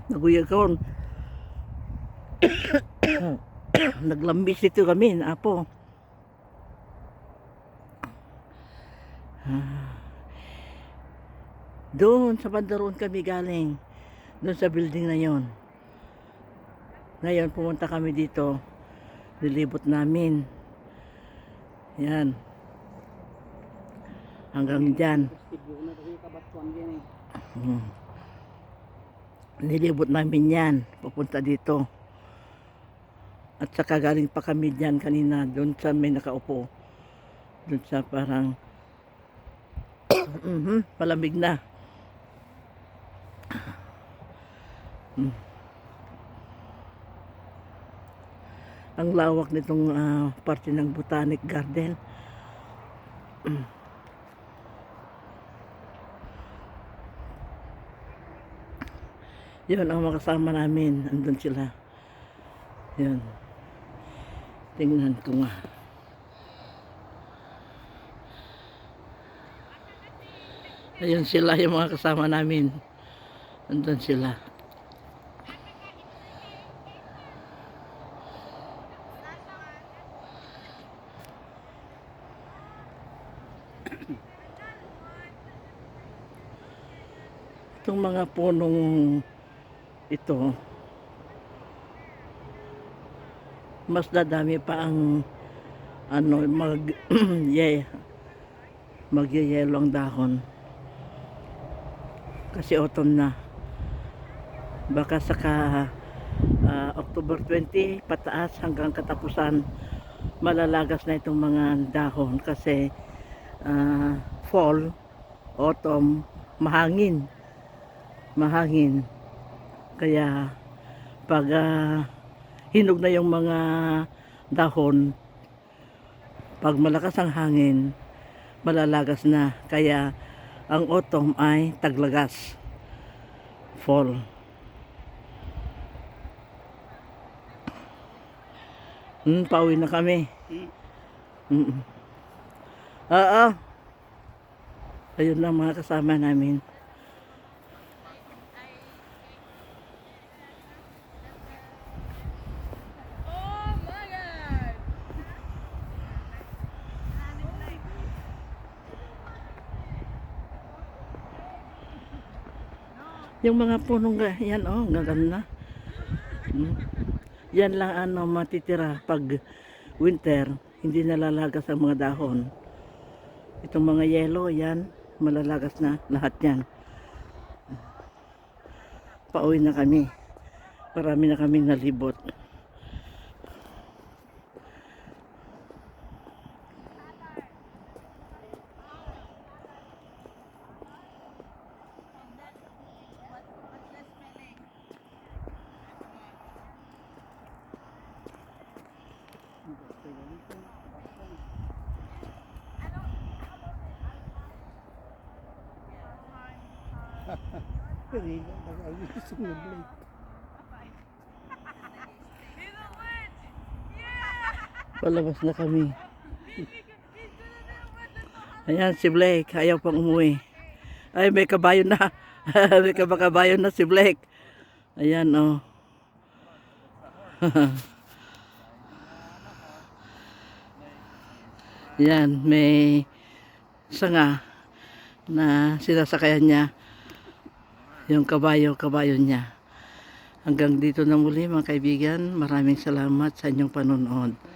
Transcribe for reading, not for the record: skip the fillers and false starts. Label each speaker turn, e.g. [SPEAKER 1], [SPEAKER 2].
[SPEAKER 1] Naguyagon. Naglambis dito kami, apo. Doon sa bandaron kami galing. Doon sa building na yon. Ngayon pumunta kami dito. Nilibot namin. Yan. Hanggang dyan. Nilibot namin yan. Pupunta dito. At saka galing pa kami dyan kanina. Doon sa may nakaupo. Doon sa parang palamig na. Ang lawak nitong parte ng Botanic Garden. Yun ang makasama namin. Andun sila. Yun. Tingnan ko nga. Ayun sila yung mga kasama namin. Andun sila. Itong mga punong ito, mas dadami pa ang magyayelo ang dahon kasi autumn na. Baka saka October 20 pataas hanggang katapusan malalagas na itong mga dahon kasi fall, autumn, mahangin kaya pag hinog na yung mga dahon, pag malakas ang hangin malalagas na, kaya ang autumn ay taglagas, fall. Pauwi na kami. Oo, ayun lang mga kasama namin. Yung mga punong yan, gaganda. Yan lang matitira pag winter, hindi nalalagas ang mga dahon. Itong mga yellow, yan, malalagas na lahat yan. Pauwi na kami. Marami na kaming nalibot. Palabas na kami. Ayan si Blake, ayaw pang umuwi. Ay, may kabayo na. May kabayo na si Blake. Ayan, Yan, may sanga na sinasakayan niya. Yung kabayo niya. Hanggang dito na muli mga kaibigan. Maraming salamat sa inyong panonood.